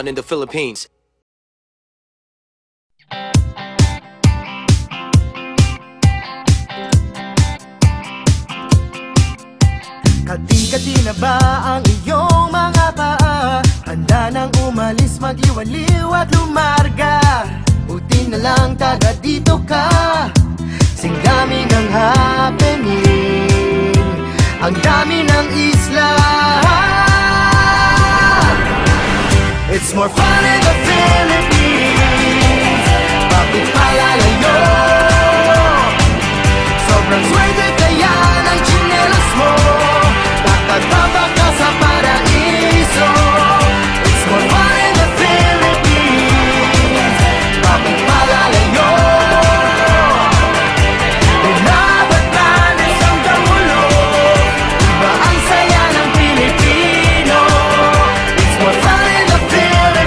on in the Philippines. Kati-kati na ba ang iyong mga paa? Handa nang umalis, magliwaliw at lumarga. Buti na lang taga dito ka, singgaming ang happening. Ang dami ng isla, it's more fun in the Philippines. Bakit palalayo? Sobrang swerte kaya ng tsinelas mo. Tagbaba ka sa paraiso. It's more fun in the Philippines. Bakit malalayo? Binabat na isang damulo. Iba ang saya ng Pilipino. It's more fun in the Philippines.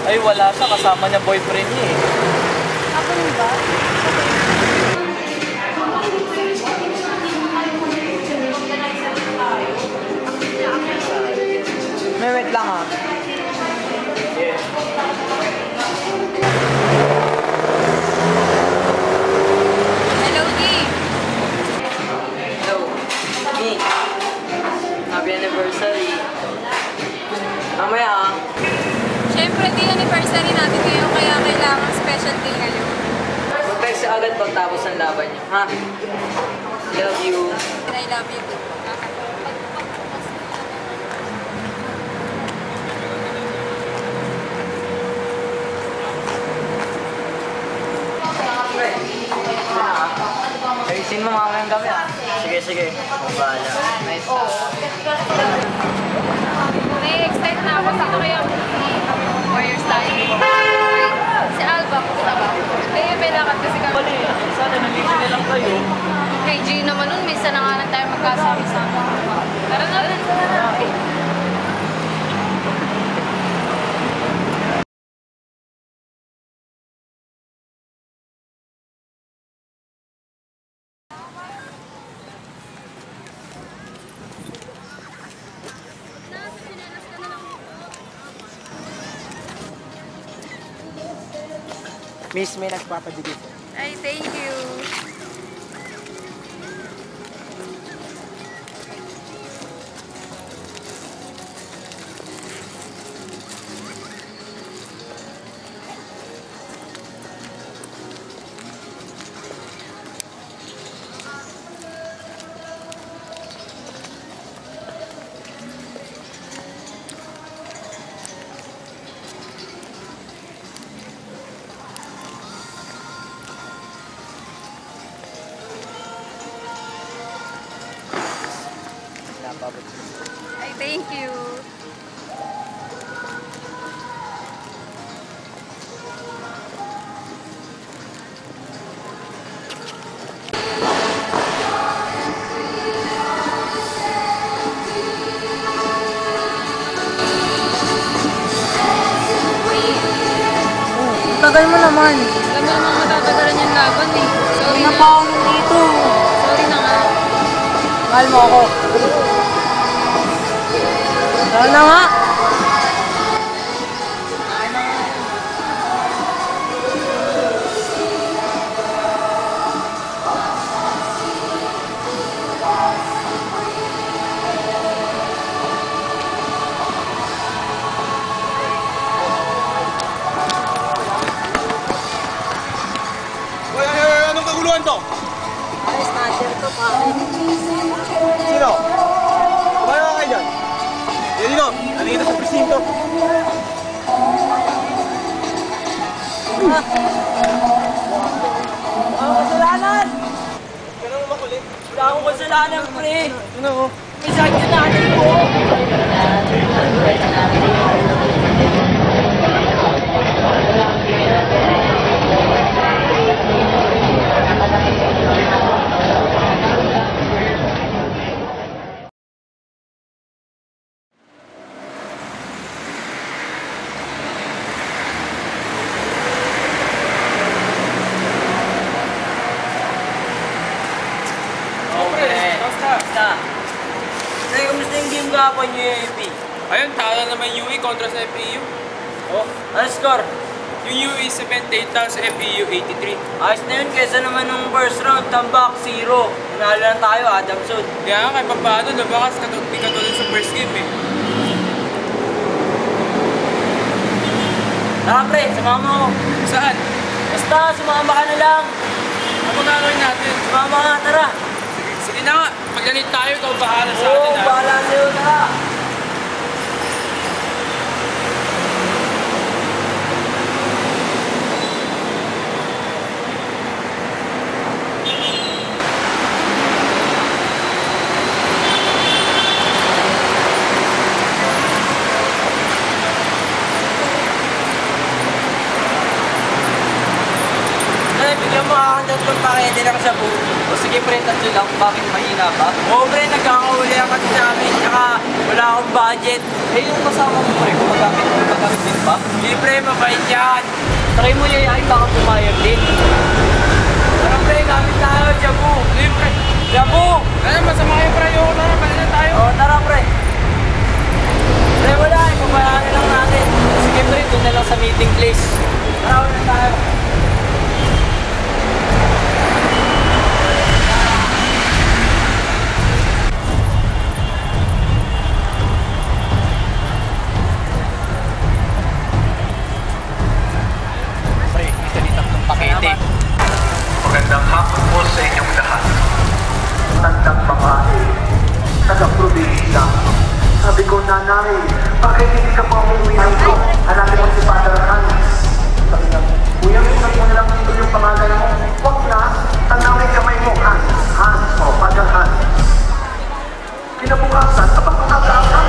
Ay, wala siya. Kasama niya boyfriend niya eh. Ako rin ba? May wait lang ha. Hello, D. Hello. Me. Happy anniversary. Mamaya ah. anniversary natin ngayon, kaya kailangan special day ngayon. Mag-text agad pagtapos ng laban niyo, ha? Love you. And I love you too. Ayusin mo mamayang gabi, ha? Sige, sige. Mabahala. Nice. Excited na ako. Sino kaya Warriors tayo? Si Alba, kumusta ba? May lakad kasi kami. Bali, sana nandito na lang kayo. Kay G naman nun, minsan na nga lang tayo magkasama-sama. Tara na rin. Miss, may nagpapadigit. Ay, thank you. Ay, thank you. Tagal mo naman. Alam mo naman matatagalan yung laban eh. Sorry Hindi na na. pa ako nandito. Sorry na nga. Mahal mo ako. Sana nga. Anong kaguluhan to? Ay, snatcher to pa. Sino? Kumaya ka kayo dyan? Yan dito, halika sa presinto. Kasalanan! Kaya naman makulit. Wala akong kasalanan, pre. Ano? May sakit na natin ko. Ay, kamusta yung game kahapon yung UAP? Ayun, talo naman UE kontra sa FEU. Oh, ano score? Yung UE 78 tapos FEU 83. Ayos na yun, kesa naman nung first round, tambak, 0. Nanalo lang tayo, Adamson. Kaya nga, kahit paano, lumakas di katulad sa first game eh. Tara pre, sumama mo. Saan? Basta, sumama ka na lang. Ano gagawin natin? Sumama ka, tara. Sige na nga, maglalit tayo, ikaw bahala sa Oo, atin ha. bahala sa'yo, tara. Bigyan mo kakandot kung pakete na ka sa buo. O sige, pre, tatlo lang. Bakit mahina pa? Oo, pre, nagkakahuli ang kasi sa amin. Tsaka wala akong budget. Eh, yung kasama mo, pre, gumagamit din pa. Hindi, pre, mabait yan. Try mo yayain, baka pumayag din. Tara, pre, gamit tayo, Jabu. Ayun, pre. Jabu! Ano, masama kayo, pre. Ayoko na, balik na tayo. Oo, tara, pre. Pre, wala, ipabayaan lang natin. Sige, pre, doon na lang sa meeting place. Tara, wala tayo. taga-probinsya. Sabi ko, nanay, bakit hindi ka pa umuwihan ko? Hanapin mo si Father Hans. Sabi niya, kuya, minsan mo nalang dito yung pangalan mo. Huwag na, tanawin kamay mo, Hans. Hans, o, Father Hans. Kinabukasan, kapag makakaasa,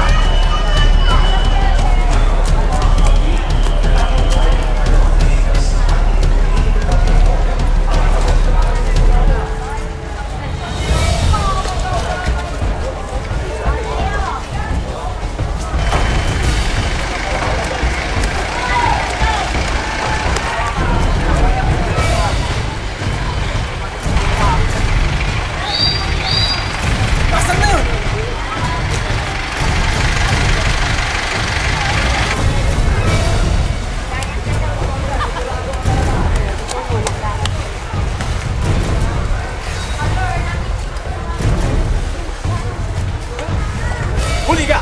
huli ka!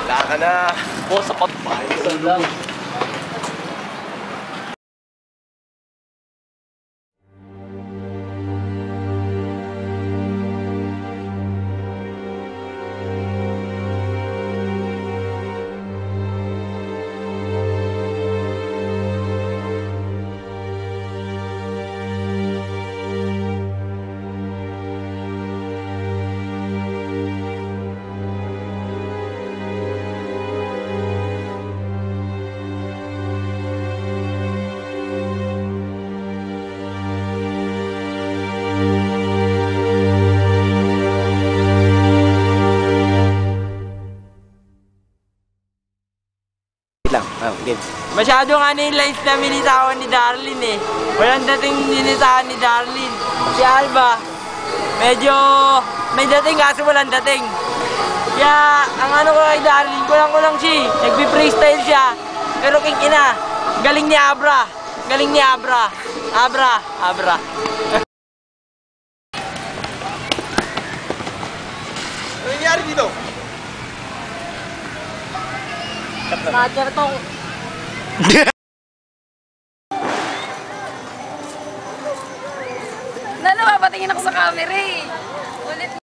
Wala ka na. O, sapat pa. Isa lang. Masyado nga nilais na militawan ni Darlene eh. Walang dating nilitawan ni Darlene. Si Alba, medyo may dating kaso walang dating. Kaya ang ano ko kay Darlene, kulang-kulang siya. Nagbi-freestyle siya. Pero king ina, galing ni Abra. Galing ni Abra. Abra. Ano nangyari dito? Snatcher tong. Napapatingin ako sa camera eh. Ulit.